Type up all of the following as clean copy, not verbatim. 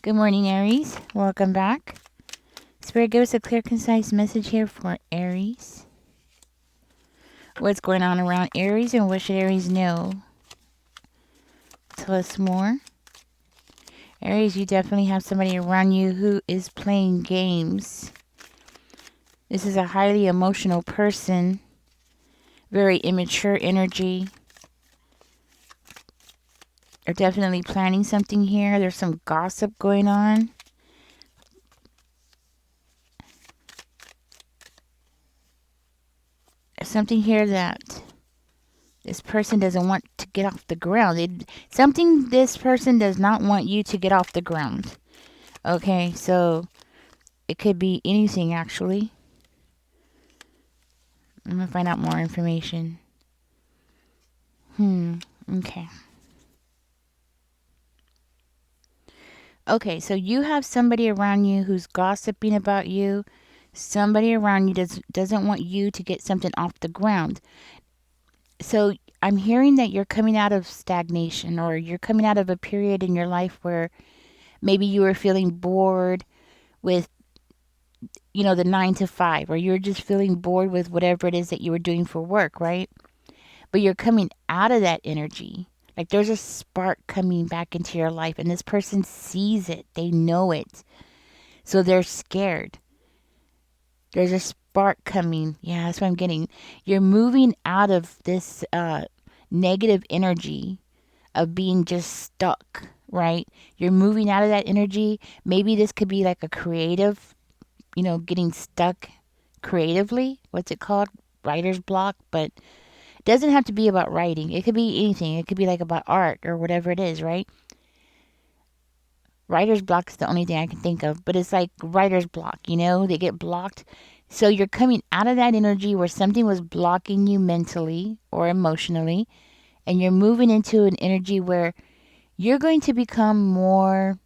Good morning, Aries. Welcome back. Spirit, give us a clear, concise message here for Aries. What's going on around Aries and what should Aries know? Tell us more. Aries, you definitely have somebody around you who is playing games. This is a highly emotional person. Very immature energy. They're definitely planning something here. There's some gossip going on. Something here that this person doesn't want to get off the ground. Something this person does not want you to get off the ground. Okay, so it could be anything actually. I'm going to find out more information. Okay. Okay, so you have somebody around you who's gossiping about you. Somebody around you doesn't want you to get something off the ground. So I'm hearing that you're coming out of stagnation, or you're coming out of a period in your life where maybe you were feeling bored with, the 9 to 5, or you're just feeling bored with whatever it is that you were doing for work, right? But you're coming out of that energy. Like there's a spark coming back into your life, and this person sees it. They know it. So they're scared. There's a spark coming. Yeah, that's what I'm getting. You're moving out of this negative energy of being just stuck, right? You're moving out of that energy. Maybe this could be like a creative, getting stuck creatively. What's it called? Writer's block. But it doesn't have to be about writing. It could be anything. It could be like about art or whatever it is, right? Writer's block is the only thing I can think of, but it's like writer's block, they get blocked. So you're coming out of that energy where something was blocking you mentally or emotionally, and you're moving into an energy where you're going to become more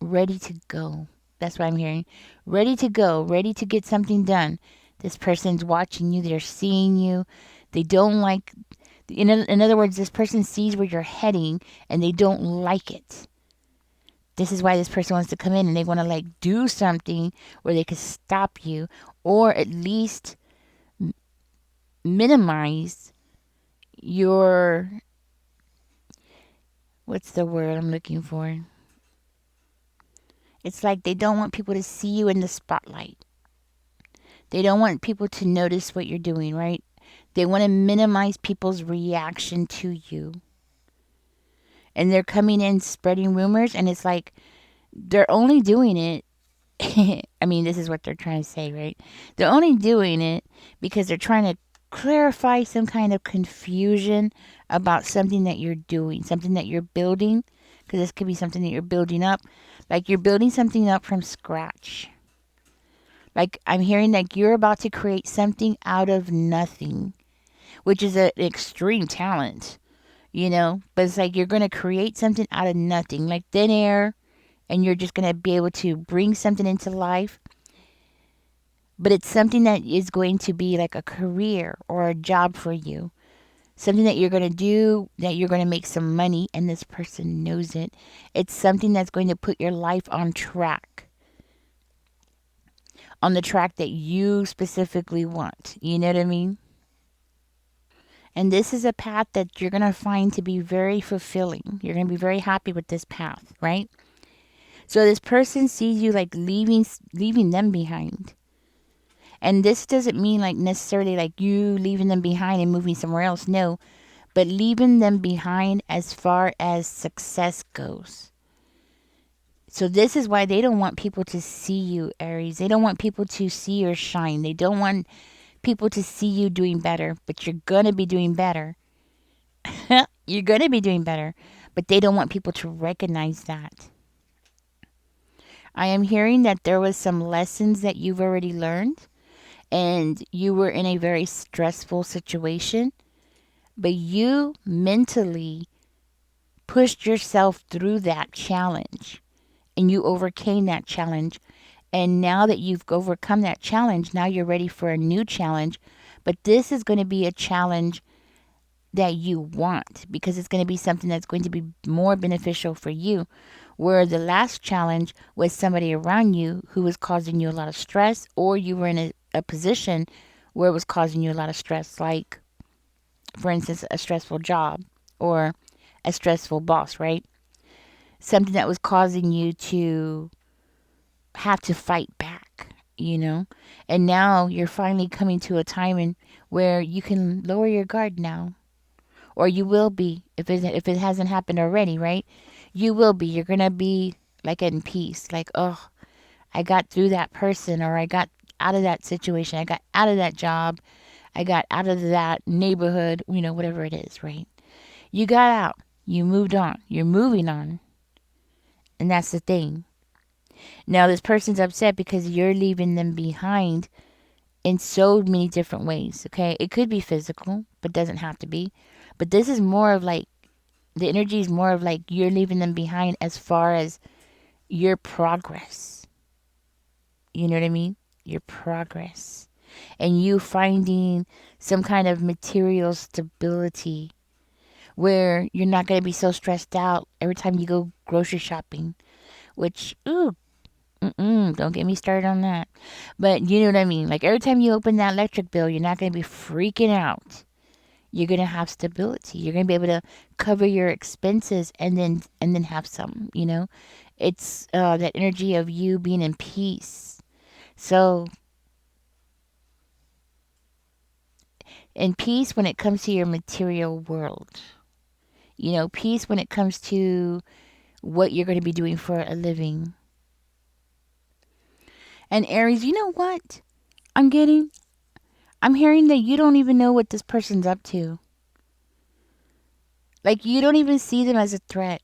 ready to go. That's what I'm hearing. Ready to go, ready to get something done. This person's watching you, they're seeing you. They don't like, in other words, this person sees where you're heading and they don't like it. This is why this person wants to come in, and they want to like do something where they could stop you, or at least minimize your, what's the word I'm looking for? It's like they don't want people to see you in the spotlight. They don't want people to notice what you're doing, right? They want to minimize people's reaction to you. And they're coming in spreading rumors, and it's like they're only doing it. I mean, this is what they're trying to say, right? They're only doing it because they're trying to clarify some kind of confusion about something that you're doing, something that you're building, because this could be something that you're building up. Like you're building something up from scratch. Like I'm hearing like you're about to create something out of nothing, which is an extreme talent, But it's like you're going to create something out of nothing, like thin air, and you're just going to be able to bring something into life. But it's something that is going to be like a career or a job for you. Something that you're going to do, that you're going to make some money, and this person knows it. It's something that's going to put your life on track. On the track that you specifically want. You know what I mean? And this is a path that you're going to find to be very fulfilling. You're going to be very happy with this path, right? So this person sees you like leaving them behind. And this doesn't mean like necessarily like you leaving them behind and moving somewhere else. No, but leaving them behind as far as success goes. So this is why they don't want people to see you, Aries. They don't want people to see your shine. They don't want people to see you doing better, but you're going to be doing better. You're going to be doing better, but they don't want people to recognize that. I am hearing that there was some lessons that you've already learned, and you were in a very stressful situation, but you mentally pushed yourself through that challenge, and you overcame that challenge. And now that you've overcome that challenge, now you're ready for a new challenge. But this is going to be a challenge that you want, because it's going to be something that's going to be more beneficial for you. Where the last challenge was somebody around you who was causing you a lot of stress, or you were in a position where it was causing you a lot of stress, like, for instance, a stressful job or a stressful boss, right? Something that was causing you to have to fight back, you know? And now you're finally coming to a time in where you can lower your guard now, or you will be if it hasn't happened already, right? You will be. You're going to be like in peace, like, oh, I got through that person, or I got out of that situation. I got out of that job. I got out of that neighborhood, whatever it is, right? You got out. You moved on. You're moving on. And that's the thing. Now, this person's upset because you're leaving them behind in so many different ways, okay? It could be physical, but doesn't have to be. But this is more of like, the energy is more of like you're leaving them behind as far as your progress. You know what I mean? Your progress. And you finding some kind of material stability where you're not going to be so stressed out every time you go grocery shopping, which, ooh, don't get me started on that. But you know what I mean? Like every time you open that electric bill, you're not going to be freaking out. You're going to have stability. You're going to be able to cover your expenses and then have some, It's that energy of you being in peace. So, in peace when it comes to your material world. Peace when it comes to what you're going to be doing for a living. And Aries, you know what? I'm hearing that you don't even know what this person's up to. Like you don't even see them as a threat.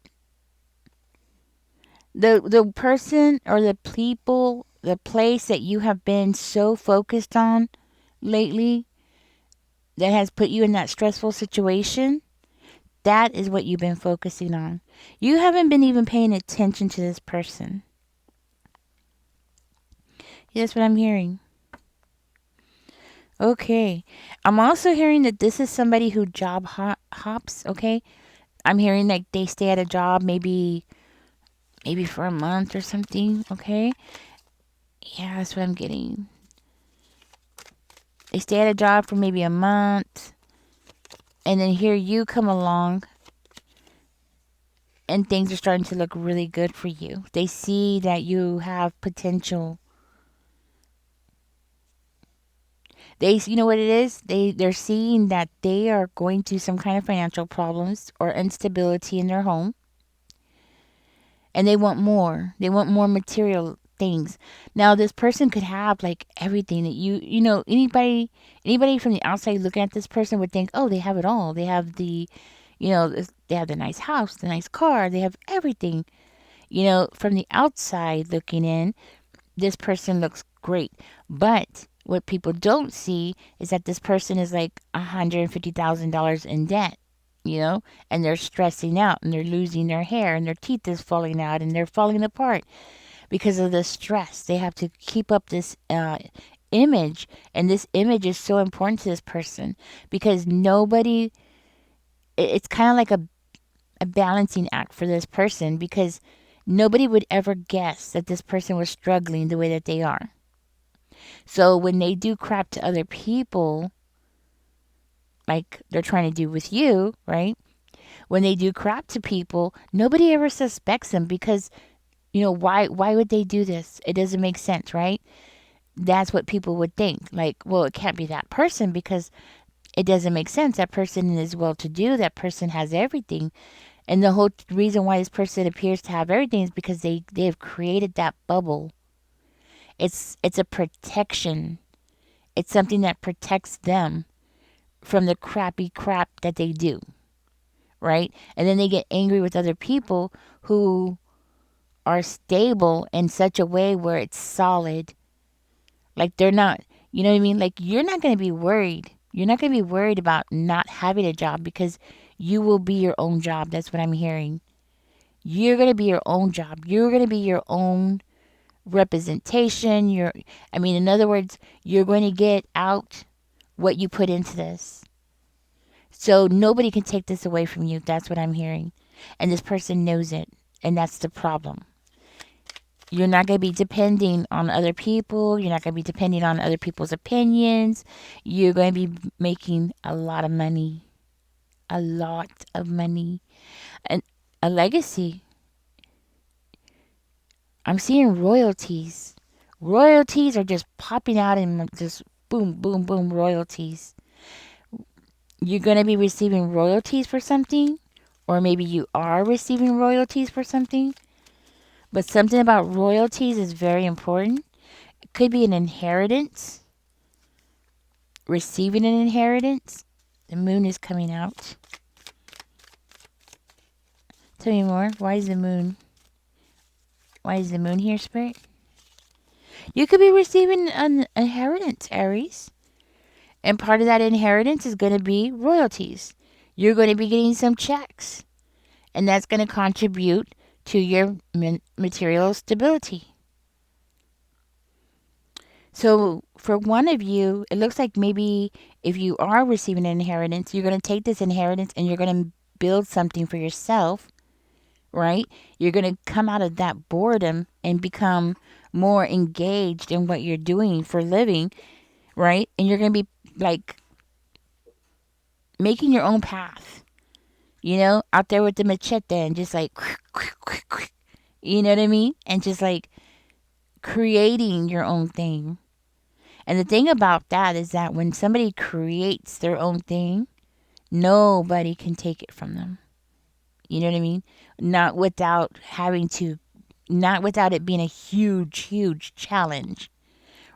The person or the people, the place that you have been so focused on lately that has put you in that stressful situation, that is what you've been focusing on. You haven't been even paying attention to this person. That's what I'm hearing. Okay. I'm also hearing that this is somebody who job hops, okay? I'm hearing like they stay at a job maybe for a month or something, okay? Yeah, that's what I'm getting. They stay at a job for maybe a month, and then here you come along and things are starting to look really good for you. They see that you have potential. You know what it is? They're seeing that they are going through some kind of financial problems or instability in their home, and they want more. They want more material things. Now, this person could have like everything that anybody from the outside looking at this person would think, oh, they have it all. They have they have the nice house, the nice car, they have everything. From the outside looking in, this person looks great. But what people don't see is that this person is like $150,000 in debt, and they're stressing out and they're losing their hair and their teeth is falling out and they're falling apart because of the stress. They have to keep up this image, and this image is so important to this person because it's kind of like a balancing act for this person because nobody would ever guess that this person was struggling the way that they are. So when they do crap to other people, like they're trying to do with you, right? When they do crap to people, nobody ever suspects them because, why would they do this? It doesn't make sense, right? That's what people would think. Like, well, it can't be that person because it doesn't make sense. That person is well to do. That person has everything. And the whole reason why this person appears to have everything is because they have created that bubble. It's a protection. It's something that protects them from the crappy crap that they do, right? And then they get angry with other people who are stable in such a way where it's solid. Like they're not, you know what I mean? Like you're not going to be worried. You're not going to be worried about not having a job because you will be your own job. That's what I'm hearing. You're going to be your own job. You're going to be your own representation. In other words, you're going to get out what you put into this. So nobody can take this away from you. That's what I'm hearing. And this person knows it. And that's the problem. You're not going to be depending on other people. You're not going to be depending on other people's opinions. You're going to be making a lot of money. A lot of money. And a legacy. I'm seeing royalties. Royalties are just popping out and just boom, boom, boom, royalties. You're going to be receiving royalties for something, or maybe you are receiving royalties for something. But something about royalties is very important. It could be an inheritance, receiving an inheritance. The moon is coming out. Tell me more. Why is the moon? Why is the moon here, Spirit? You could be receiving an inheritance, Aries. And part of that inheritance is going to be royalties. You're going to be getting some checks. And that's going to contribute to your material stability. So for one of you, it looks like maybe if you are receiving an inheritance, you're going to take this inheritance and you're going to build something for yourself, right? You're going to come out of that boredom and become more engaged in what you're doing for living, right? And you're going to be like making your own path, out there with the machete and just like, you know what I mean? And just like creating your own thing. And the thing about that is that when somebody creates their own thing, nobody can take it from them. You know what I mean? Not without having to, not without it being a huge, huge challenge,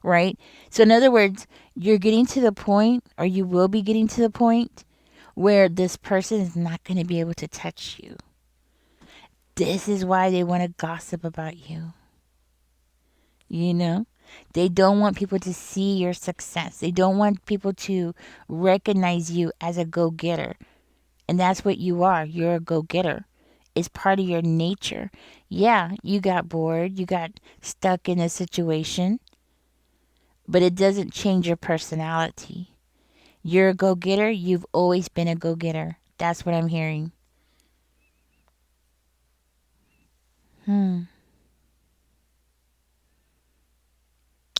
right? So, in other words, you're getting to the point, or you will be getting to the point, where this person is not going to be able to touch you. This is why they want to gossip about you. You know? They don't want people to see your success. They don't want people to recognize you as a go getter. And that's what you are. You're a go getter. It's part of your nature. Yeah, you got bored. You got stuck in a situation. But it doesn't change your personality. You're a go getter. You've always been a go getter. That's what I'm hearing. Hmm.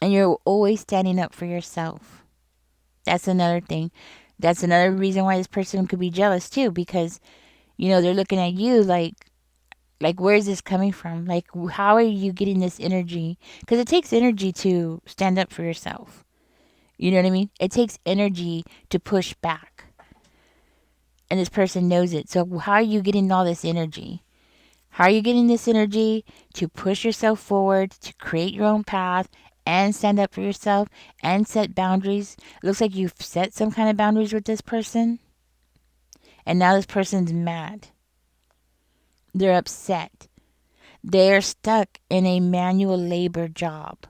And you're always standing up for yourself. That's another thing. That's another reason why this person could be jealous too, because they're looking at you like where is this coming from? Like how are you getting this energy? Because it takes energy to stand up for yourself. You know what I mean? It takes energy to push back, and this person knows it. So how are you getting all this energy? How are you getting this energy to push yourself forward, to create your own path, and stand up for yourself and set boundaries? It looks like you've set some kind of boundaries with this person, and now this person's mad. They're upset. They're stuck in a manual labor job,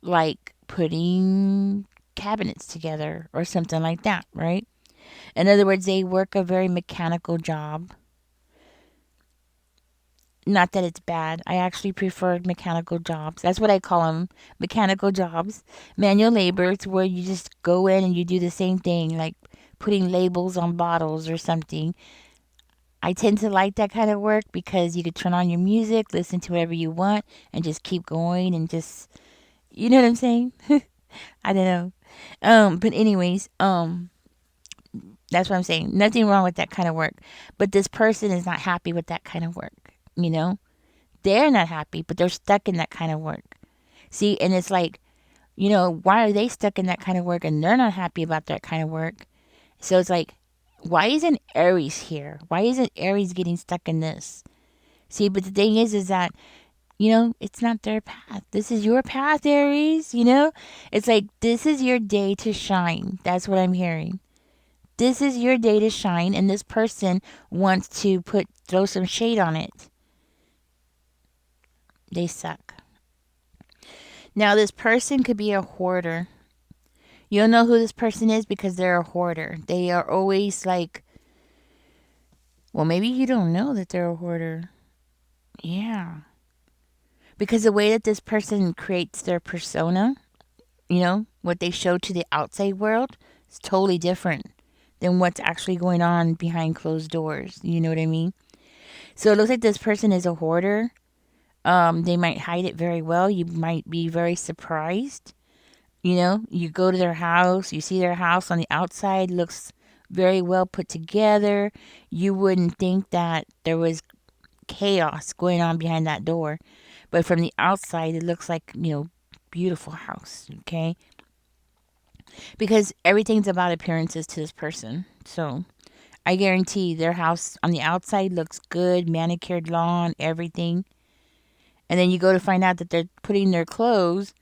like putting cabinets together or something like that, right? In other words, they work a very mechanical job. Not that it's bad. I actually prefer mechanical jobs. That's what I call them, mechanical jobs. Manual labor, it's where you just go in and you do the same thing, like putting labels on bottles or something. I tend to like that kind of work because you could turn on your music, listen to whatever you want, and just keep going and just, you know what I'm saying? I don't know. But anyways, that's what I'm saying. Nothing wrong with that kind of work. But this person is not happy with that kind of work, They're not happy, but they're stuck in that kind of work. See, and it's like, why are they stuck in that kind of work and they're not happy about that kind of work? So it's like, why isn't Aries here? Why isn't Aries getting stuck in this? See, but the thing is that, it's not their path. This is your path, Aries, It's like, this is your day to shine. That's what I'm hearing. This is your day to shine, and this person wants to throw some shade on it. They suck. Now, this person could be a hoarder. You'll know who this person is because they're a hoarder. They are always like, well, maybe you don't know that they're a hoarder. Yeah. Because the way that this person creates their persona, what they show to the outside world, is totally different than what's actually going on behind closed doors. You know what I mean? So it looks like this person is a hoarder. They might hide it very well. You might be very surprised. You know, you go to their house, you see their house on the outside looks very well put together. You wouldn't think that there was chaos going on behind that door. But from the outside, it looks like, beautiful house, okay? Because everything's about appearances to this person. So I guarantee their house on the outside looks good, manicured lawn, everything. And then you go to find out that they're putting their clothes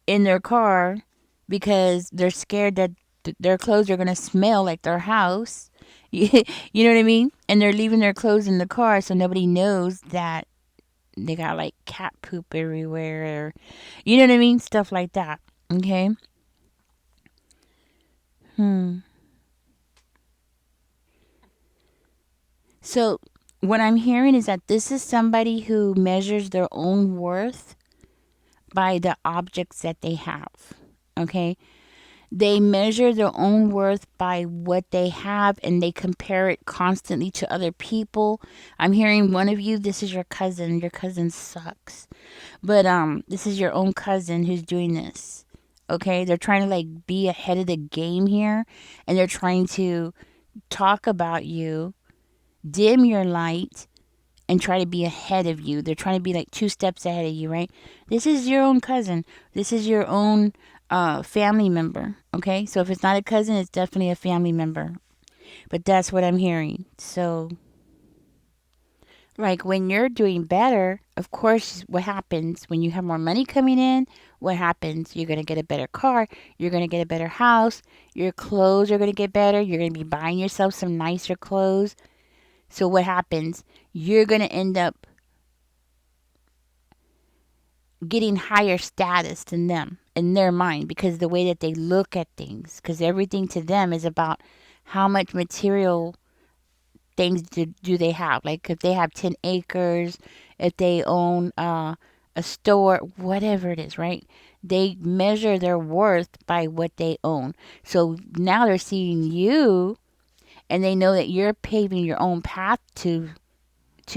in their car because they're scared that their clothes are going to smell like their house. You know what I mean? And they're leaving their clothes in the car so nobody knows that they got like cat poop everywhere, or you know what I mean? Stuff like that. Okay? Hmm. So what I'm hearing is that this is somebody who measures their own worth by the objects that they have. Okay? They measure their own worth by what they have and they compare it constantly to other people. I'm hearing one of you, this is your cousin. Your cousin sucks. But this is your own cousin who's doing this. Okay? They're trying to like be ahead of the game here and they're trying to talk about you, dim your light and try to be ahead of you. They're trying to be like two steps ahead of you, right? This is your own cousin. This is your own family member. Okay, so if it's not a cousin, it's definitely a family member. But that's what I'm hearing. So, like when you're doing better, of course, what happens when you have more money coming in? What happens? You're going to get a better car. You're going to get a better house. Your clothes are going to get better. You're going to be buying yourself some nicer clothes. So, what happens? You're going to end up getting higher status than them in their mind because the way that they look at things, because everything to them is about how much material things do they have. Like if they have 10 acres, if they own a store, whatever it is, right? They measure their worth by what they own. So now they're seeing you and they know that you're paving your own path to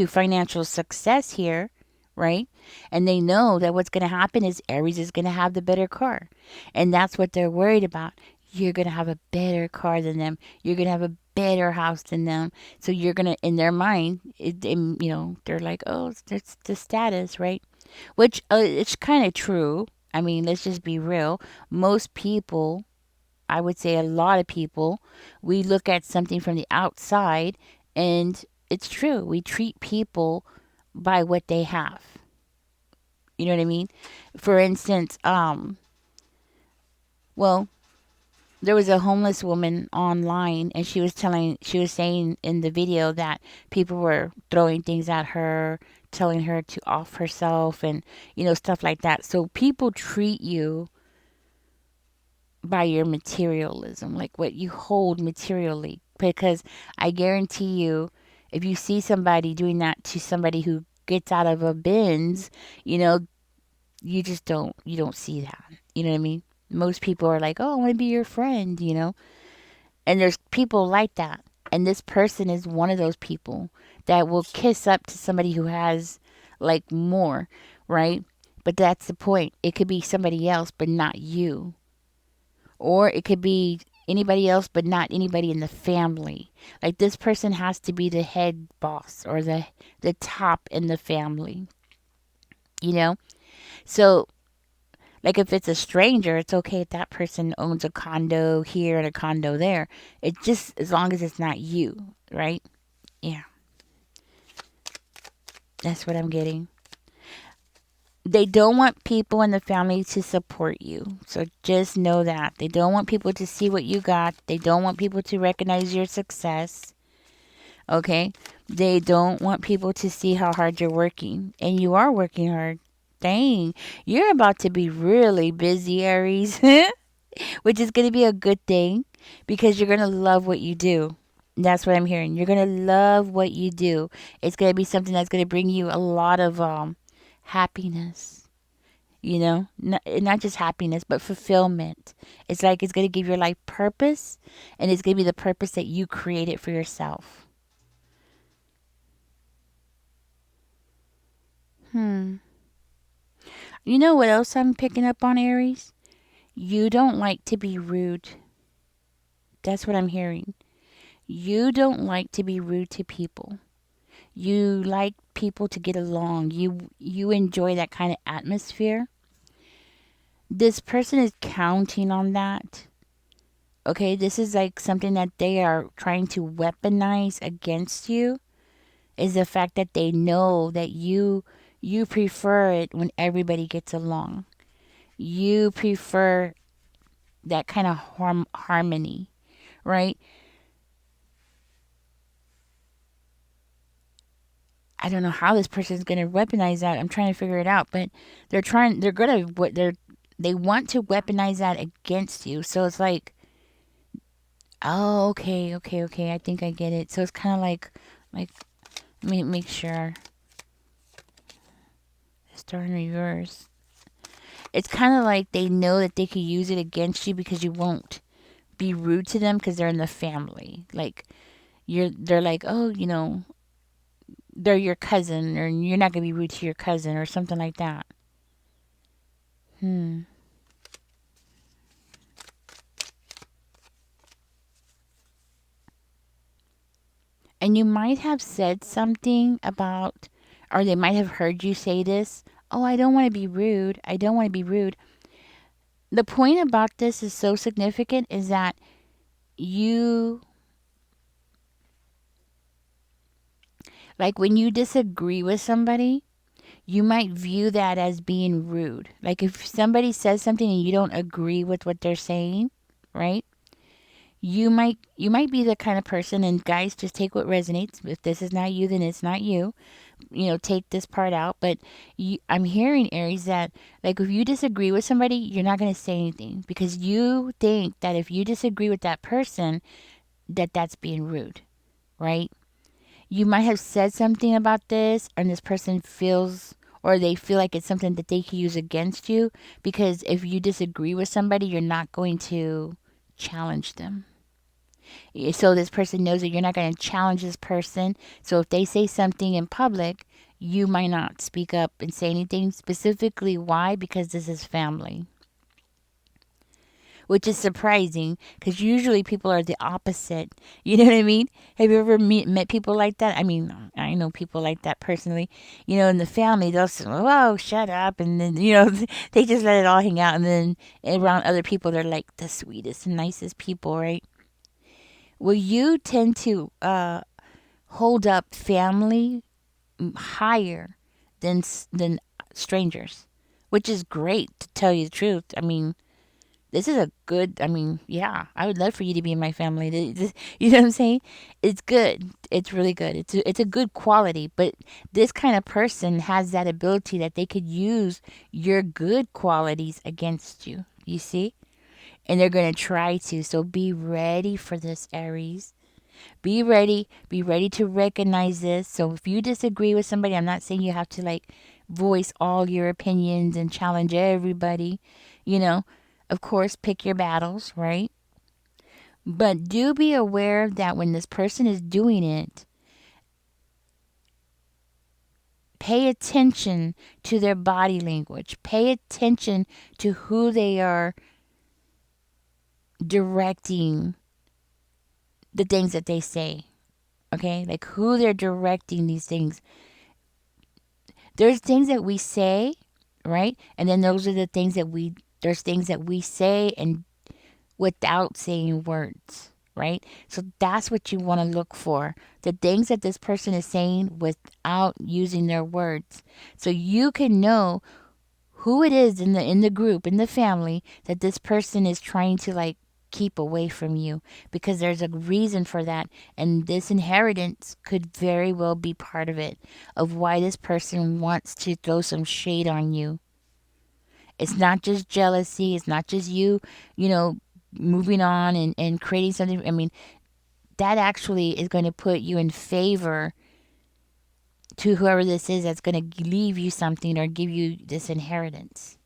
financial success here, right? And they know that what's going to happen is Aries is going to have the better car. And that's what they're worried about. You're going to have a better car than them. You're going to have a better house than them. So you're going to, in their mind, they're like, oh, it's the status, right? Which it's kind of true. I mean, let's just be real. Most people, I would say a lot of people, we look at something from the outside and it's true. We treat people by what they have. You know what I mean? For instance, well, there was a homeless woman online and she was saying in the video that people were throwing things at her, telling her to off herself and, stuff like that. So people treat you by your materialism, like what you hold materially. Because I guarantee you, if you see somebody doing that to somebody who gets out of a Benz, you know, you don't see that. You know what I mean? Most people are like, oh, I want to be your friend, And there's people like that. And this person is one of those people that will kiss up to somebody who has like more, right? But that's the point. It could be somebody else, but not you. Or it could be anybody else but not anybody in the family. Like this person has to be the head boss or the top in the family, you know? So like if it's a stranger, it's okay if that person owns a condo here and a condo there. It just as long as it's not you, right? Yeah, that's what I'm getting. They don't want people in the family to support you. So just know that. They don't want people to see what you got. They don't want people to recognize your success. Okay? They don't want people to see how hard you're working. And you are working hard. Dang. You're about to be really busy, Aries. Which is going to be a good thing because you're going to love what you do. That's what I'm hearing. You're going to love what you do. It's going to be something that's going to bring you a lot of happiness. Not just happiness, but fulfillment. It's like it's going to give your life purpose, and it's going to be the purpose that you created for yourself. Hmm. You know what else I'm picking up on, Aries? You don't like to be rude. That's what I'm hearing. You don't like to be rude to people. You like people to get along. You enjoy that kind of atmosphere. This person is counting on that. Okay, this is like something that they are trying to weaponize against you, is the fact that they know that you prefer it when everybody gets along. You prefer that kind of harmony, right? I don't know how this person is going to weaponize that. I'm trying to figure it out, but they're going to what they want to weaponize that against you. So it's like, oh, okay, okay, okay. I think I get it. So it's kind of like let me make sure. Star in reverse. It's kind of like they know that they could use it against you because you won't be rude to them because they're in the family. Like they're like, oh, they're your cousin, or you're not gonna be rude to your cousin, or something like that. Hmm. And you might have said something about, or they might have heard you say this. Oh, I don't want to be rude. I don't want to be rude. The point about this is so significant is that you, like when you disagree with somebody, you might view that as being rude. Like if somebody says something and you don't agree with what they're saying, right? You might be the kind of person, and guys, just take what resonates. If this is not you, then it's not you. Take this part out. But I'm hearing, Aries, that like if you disagree with somebody, you're not going to say anything because you think that if you disagree with that person, that's being rude, right? You might have said something about this, and this person feels, or they feel like it's something that they can use against you, because if you disagree with somebody, you're not going to challenge them. So this person knows that you're not going to challenge this person. So if they say something in public, you might not speak up and say anything specifically. Why? Because this is family. Which is surprising because usually people are the opposite. You know what I mean? Have you ever met people like that? I mean, I know people like that personally. In the family, they'll say, "Whoa, shut up," and then they just let it all hang out. And then around other people, they're like the sweetest and nicest people, right? Well, you tend to hold up family higher than strangers, which is great to tell you the truth. I mean, this is a good. I mean, yeah, I would love for you to be in my family. You know what I'm saying? It's good. It's really good. It's a good quality. But this kind of person has that ability that they could use your good qualities against you. You see? And they're going to try to. So be ready for this, Aries. Be ready. Be ready to recognize this. So if you disagree with somebody, I'm not saying you have to like voice all your opinions and challenge everybody. You know, of course, pick your battles, right? But do be aware that when this person is doing it, pay attention to their body language. Pay attention to who they are directing the things that they say. Okay? Like who they're directing these things. There's things that we say, right? And then there's things that we say and without saying words, right? So that's what you want to look for. The things that this person is saying without using their words. So you can know who it is in the group, in the family, that this person is trying to like keep away from you, because there's a reason for that, and this inheritance could very well be part of it, of why this person wants to throw some shade on you. It's not just jealousy, it's not just you know moving on and creating something. I mean, that actually is going to put you in favor to whoever this is that's going to leave you something or give you this inheritance.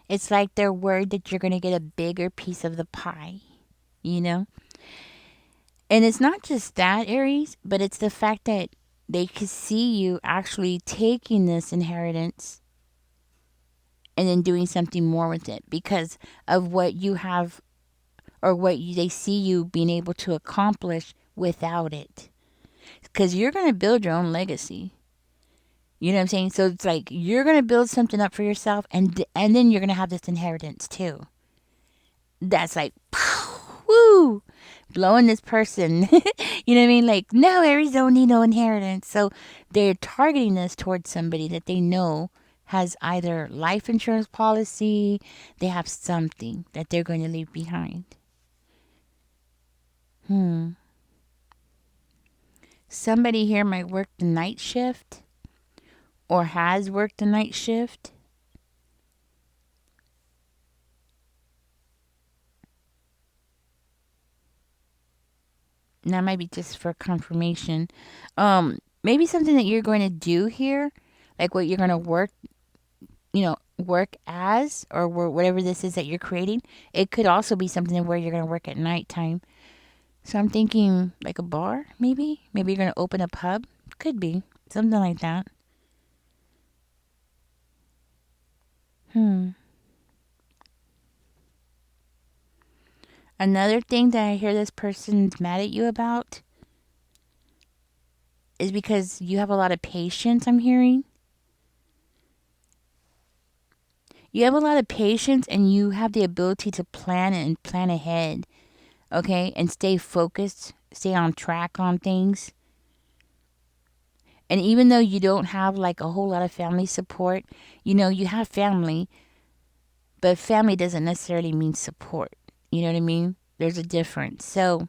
It's like they're worried that you're going to get a bigger piece of the pie, you know? And it's not just that, Aries, but it's the fact that they could see you actually taking this inheritance and then doing something more with it because of what you have or they see you being able to accomplish without it. Because you're going to build your own legacy. You know what I'm saying? So it's like you're going to build something up for yourself and then you're going to have this inheritance too. That's like, woo, blowing this person. You know what I mean? Like, no, Aries don't need no inheritance. So they're targeting this towards somebody that they know has either life insurance policy, they have something that they're going to leave behind. Somebody here might work the night shift or has worked the night shift. And that might be just for confirmation. Maybe something that you're going to do here, like what you're going to work, work as or whatever this is that you're creating. It could also be something where you're going to work at nighttime. So I'm thinking like a bar, maybe. Maybe you're going to open a pub. Could be something like that. Another thing that I hear this person's mad at you about is because you have a lot of patience, I'm hearing. You have a lot of patience and you have the ability to plan and plan ahead, okay? And stay focused, stay on track on things. And even though you don't have like a whole lot of family support, you have family, but family doesn't necessarily mean support. You know what I mean? There's a difference. So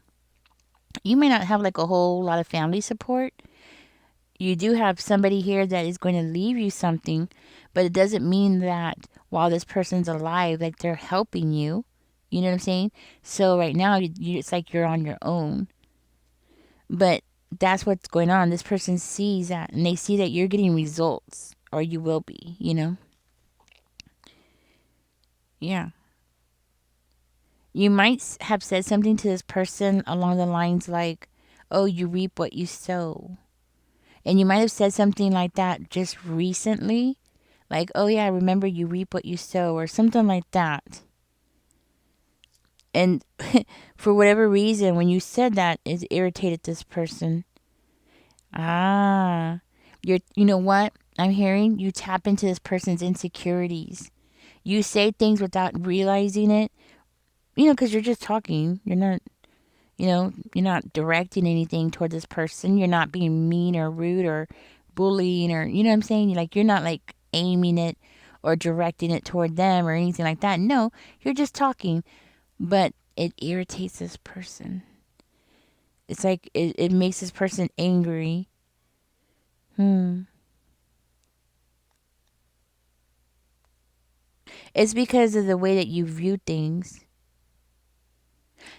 you may not have like a whole lot of family support. You do have somebody here that is going to leave you something, but it doesn't mean that while this person's alive, like they're helping you. You know what I'm saying? So right now, it's like you're on your own. But that's what's going on. This person sees that and they see that you're getting results or you will be, Yeah. You might have said something to this person along the lines like, oh, you reap what you sow. And you might have said something like that just recently. Like, oh, yeah, I remember you reap what you sow or something like that. And for whatever reason, when you said that, it irritated this person. Ah, you know what? I'm hearing you tap into this person's insecurities. You say things without realizing it, because you're just talking. You're not directing anything toward this person. You're not being mean or rude or bullying or, you know what I'm saying? You're not like aiming it or directing it toward them or anything like that. No, you're just talking, but it irritates this person. It's like it makes this person angry. It's because of the way that you view things.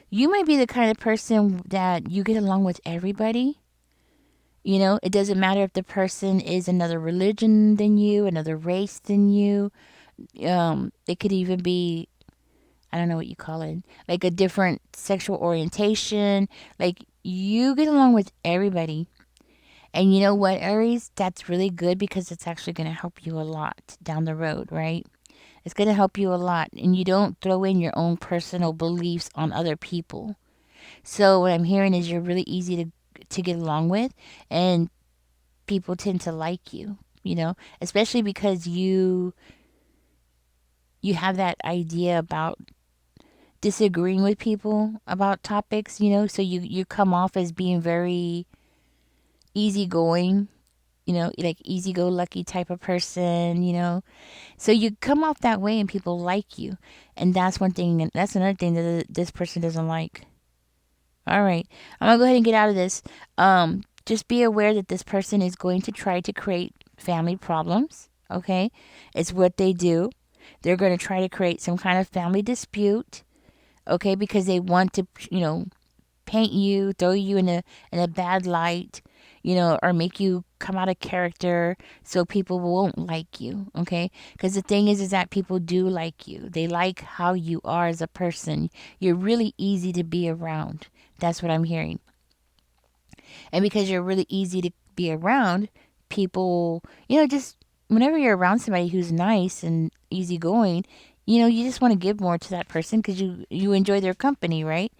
You might be the kind of person that you get along with everybody. It doesn't matter if the person is another religion than you, another race than you. It could even be, I don't know what you call it, like a different sexual orientation. Like you get along with everybody. And you know what, Aries? That's really good because it's actually going to help you a lot down the road, right? It's going to help you a lot. And you don't throw in your own personal beliefs on other people. So what I'm hearing is you're really easy to get along with. And people tend to like you, especially because you have that idea about disagreeing with people about topics, so you come off as being very easygoing, like easy go lucky type of person, so you come off that way and people like you. And that's one thing, and that's another thing that this person doesn't like. All right, I'm gonna go ahead and get out of this. Just be aware that this person is going to try to create family problems. Okay, it's what they do. They're going to try to create some kind of family dispute. Okay, because they want to, paint you, throw you in a bad light, or make you come out of character so people won't like you. Okay, because the thing is that people do like you. They like how you are as a person. You're really easy to be around. That's what I'm hearing. And because you're really easy to be around people, just whenever you're around somebody who's nice and easygoing, you just want to give more to that person because you enjoy their company, right?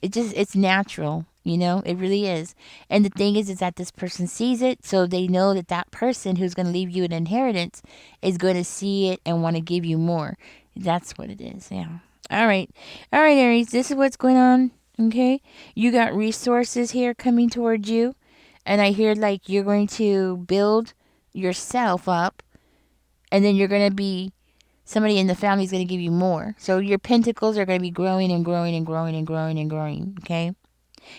It's natural, it really is. And the thing is that this person sees it, so they know that that person who's going to leave you an inheritance is going to see it and want to give you more. That's what it is. Yeah. All right, Aries, this is what's going on. Okay, you got resources here coming towards you, and I hear like you're going to build yourself up, and then you're going to be somebody in the family is going to give you more. So your pentacles are going to be growing and growing and growing and growing and growing. Okay,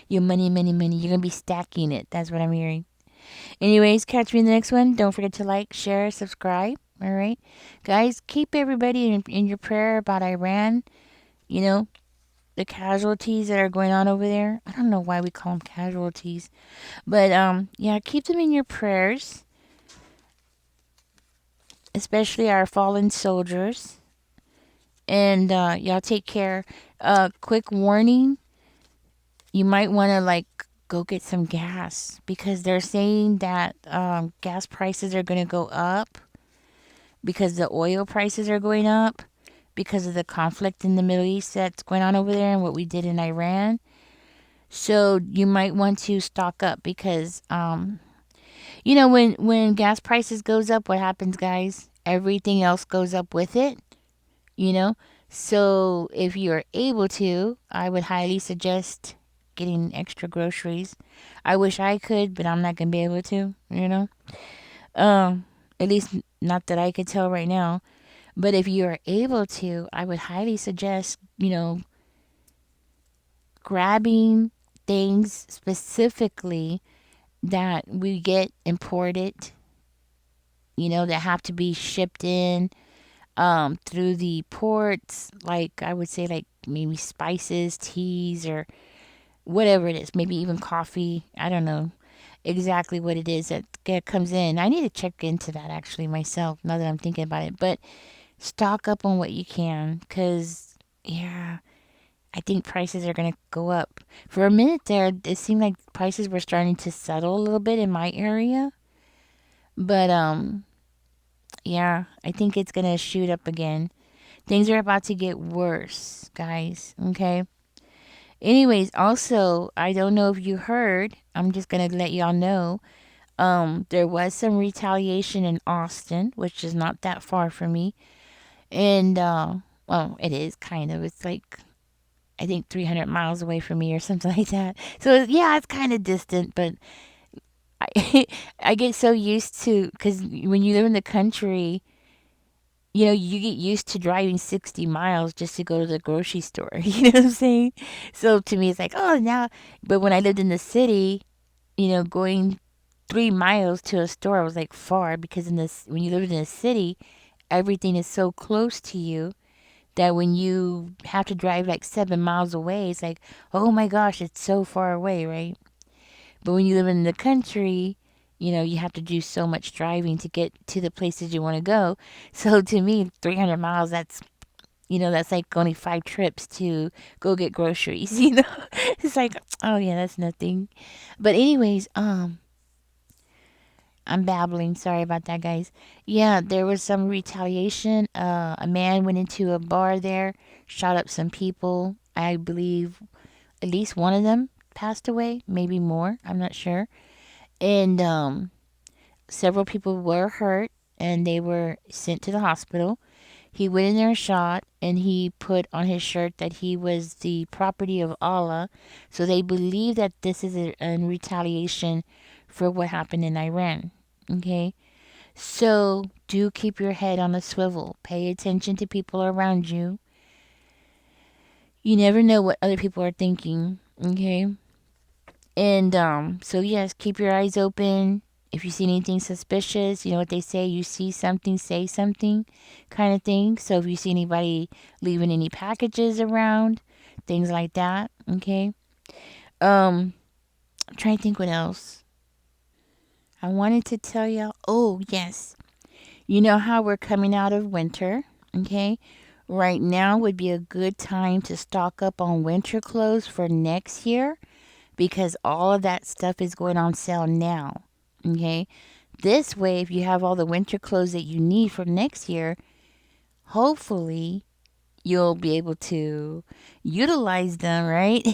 your money, money, money. You're going to be stacking it. That's what I'm hearing. Anyways, catch me in the next one. Don't forget to like, share, subscribe. All right, guys, keep everybody in your prayer about Iran. You know, the casualties that are going on over there. I don't know why we call them casualties, but yeah, keep them in your prayers, especially our fallen soldiers. And y'all take care. Quick warning: you might want to like go get some gas because they're saying that gas prices are going to go up because the oil prices are going up because of the conflict in the Middle East that's going on over there and what we did in Iran. So you might want to stock up because when gas prices goes up, what happens, guys? Everything else goes up with it, you know? So if you're able to, I would highly suggest getting extra groceries. I wish I could, but I'm not going to be able to. At least not that I could tell right now. But if you're able to, I would highly suggest, grabbing things specifically that we get imported, that have to be shipped in through the ports, like I would say like maybe spices, teas, or whatever it is, maybe even coffee. I don't know exactly what it is that comes in. I need to check into that actually myself now that I'm thinking about it. But stock up on what you can because, yeah, I think prices are going to go up. For a minute there, it seemed like prices were starting to settle a little bit in my area. But, yeah, I think it's going to shoot up again. Things are about to get worse, guys. Okay. Anyways, also, I don't know if you heard, I'm just going to let y'all know. There was some retaliation in Austin, which is not that far from me. And, well, it is kind of. It's like I think 300 miles away from me or something like that. So yeah, it's kind of distant, but I I get so used to because when you live in the country, you get used to driving 60 miles just to go to the grocery store. You know what I'm saying? So to me, it's like, oh, now. But when I lived in the city, going 3 miles to a store was like far because when you live in a city, everything is so close to you that when you have to drive like 7 miles away, it's like, oh my gosh, it's so far away, right? But when you live in the country, you have to do so much driving to get to the places you want to go. So to me, 300 miles, that's like only 5 trips to go get groceries, It's like, oh yeah, that's nothing. But anyways, I'm babbling. Sorry about that, guys. Yeah, there was some retaliation. A man went into a bar there, shot up some people. I believe at least one of them passed away, maybe more. I'm not sure. And several people were hurt, and they were sent to the hospital. He went in there and shot, and he put on his shirt that he was the property of Allah. So they believe that this is a retaliation for what happened in Iran. Okay? So do keep your head on a swivel. Pay attention to people around you. You never know what other people are thinking. Okay? And so yes, keep your eyes open. If you see anything suspicious, you know what they say, you see something, say something kind of thing. So if you see anybody leaving any packages around, things like that, okay? I'm trying to think what else. I wanted to tell y'all, oh, yes. You know how we're coming out of winter, okay? Right now would be a good time to stock up on winter clothes for next year because all of that stuff is going on sale now. Okay? This way, if you have all the winter clothes that you need for next year, hopefully you'll be able to utilize them, right?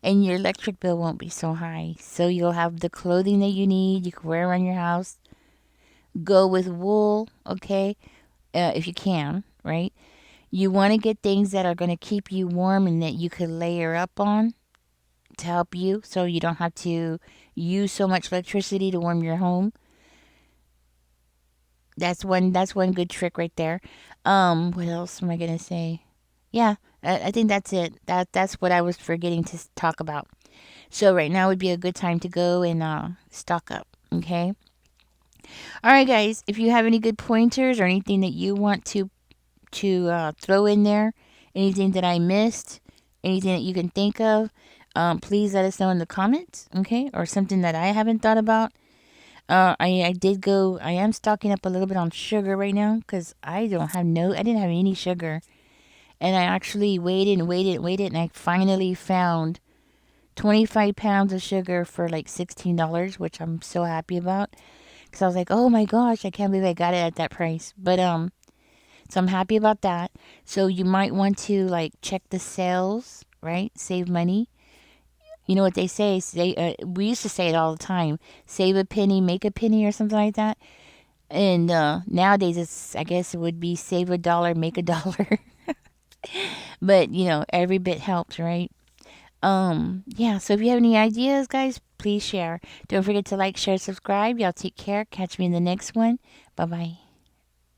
And your electric bill won't be so high. So you'll have the clothing that you need, you can wear around your house. Go with wool, okay? If you can, right? You want to get things that are going to keep you warm and that you could layer up on to help you so you don't have to use so much electricity to warm your home. That's one good trick right there. What else am I gonna say? Yeah, I think that's it. That's what I was forgetting to talk about. So right now would be a good time to go and stock up. Okay. All right, guys. If you have any good pointers or anything that you want to throw in there, anything that I missed, anything that you can think of, please let us know in the comments. Okay, or something that I haven't thought about. I did go. I am stocking up a little bit on sugar right now because I didn't have any sugar, and I actually waited and waited and waited, and I finally found 25 pounds of sugar for like $16, which I'm so happy about because I was like, oh my gosh, I can't believe I got it at that price. But so I'm happy about that. So you might want to like check the sales, right? Save money. You know what they say? We used to say it all the time: save a penny, make a penny, or something like that. And nowadays, I guess it would be save a dollar, make a dollar. But every bit helps, right? Yeah. So if you have any ideas, guys, please share. Don't forget to like, share, subscribe. Y'all take care. Catch me in the next one. Bye bye.